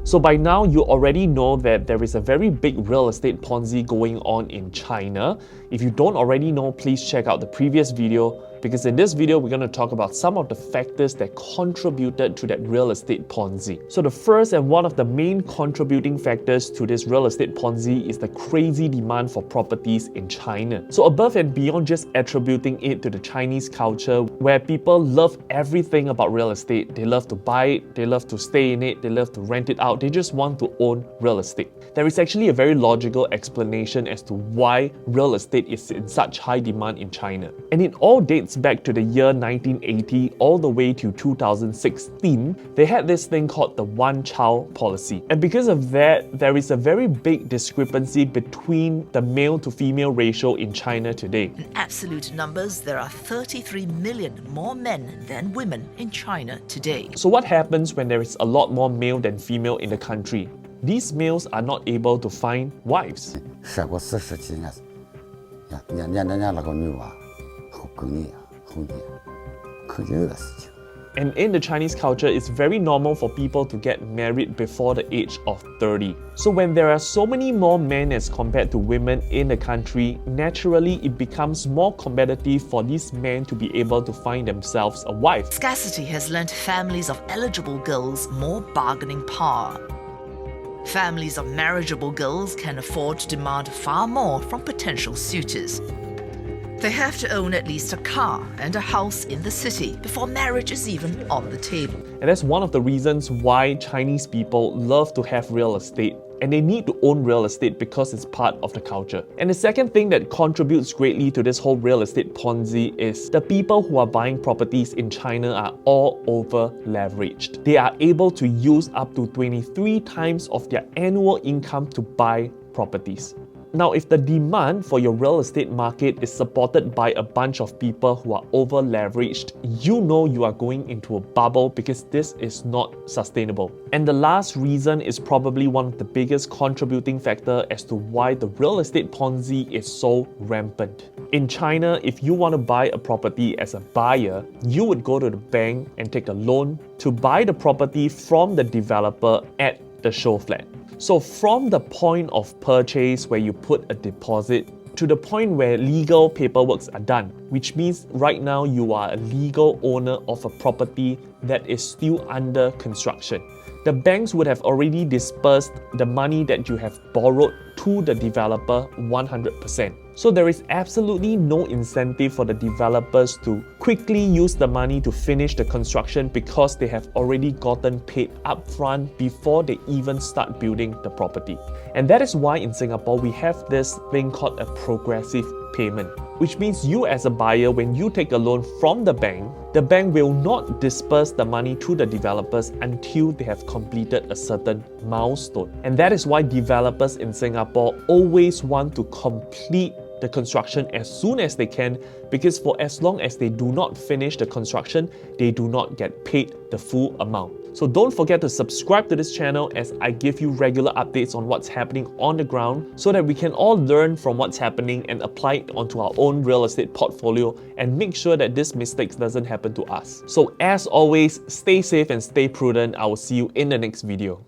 So by now, you already know that there is a very big real estate Ponzi going on in China. If you don't already know, please check out the previous video, because in this video, we're going to talk about some of the factors that contributed to that real estate Ponzi. So the first and one of the main contributing factors to this real estate Ponzi is the crazy demand for properties in China. So above and beyond just attributing it to the Chinese culture, where people love everything about real estate, they love to buy it, they love to stay in it, they love to rent it out, they just want to own real estate. There is actually a very logical explanation as to why real estate is in such high demand in China. And it all dates back to the year 1980 all the way to 2016. They had this thing called the one-child policy. And because of that, there is a very big discrepancy between the male to female ratio in China today. In absolute numbers, there are 33 million more men than women in China today. So what happens when there is a lot more male than female in the country? These males are not able to find wives. And in the Chinese culture, it's very normal for people to get married before the age of 30. So when there are so many more men as compared to women in the country, naturally it becomes more competitive for these men to be able to find themselves a wife. Scarcity has lent families of eligible girls more bargaining power. Families of marriageable girls can afford to demand far more from potential suitors. They have to own at least a car and a house in the city before marriage is even on the table. And that's one of the reasons why Chinese people love to have real estate, and they need to own real estate because it's part of the culture. And the second thing that contributes greatly to this whole real estate Ponzi is the people who are buying properties in China are all over leveraged. They are able to use up to 23 times of their annual income to buy properties. Now, if the demand for your real estate market is supported by a bunch of people who are over leveraged, you know you are going into a bubble, because this is not sustainable. And the last reason is probably one of the biggest contributing factor as to why the real estate Ponzi is so rampant. In China, if you want to buy a property as a buyer, you would go to the bank and take a loan to buy the property from the developer at the show flat. So from the point of purchase where you put a deposit to the point where legal paperwork are done, which means right now you are a legal owner of a property that is still under construction. The banks would have already dispersed the money that you have borrowed to the developer 100%. So there is absolutely no incentive for the developers to quickly use the money to finish the construction, because they have already gotten paid upfront before they even start building the property. And that is why in Singapore we have this thing called a progressive payment, which means you as a buyer, when you take a loan from the bank will not disperse the money to the developers until they have completed a certain milestone. And that is why developers in Singapore always want to complete the construction as soon as they can, because for as long as they do not finish the construction, they do not get paid the full amount. So don't forget to subscribe to this channel, as I give you regular updates on what's happening on the ground, so that we can all learn from what's happening and apply it onto our own real estate portfolio and make sure that this mistake doesn't happen to us. So as always, stay safe and stay prudent. I will see you in the next video.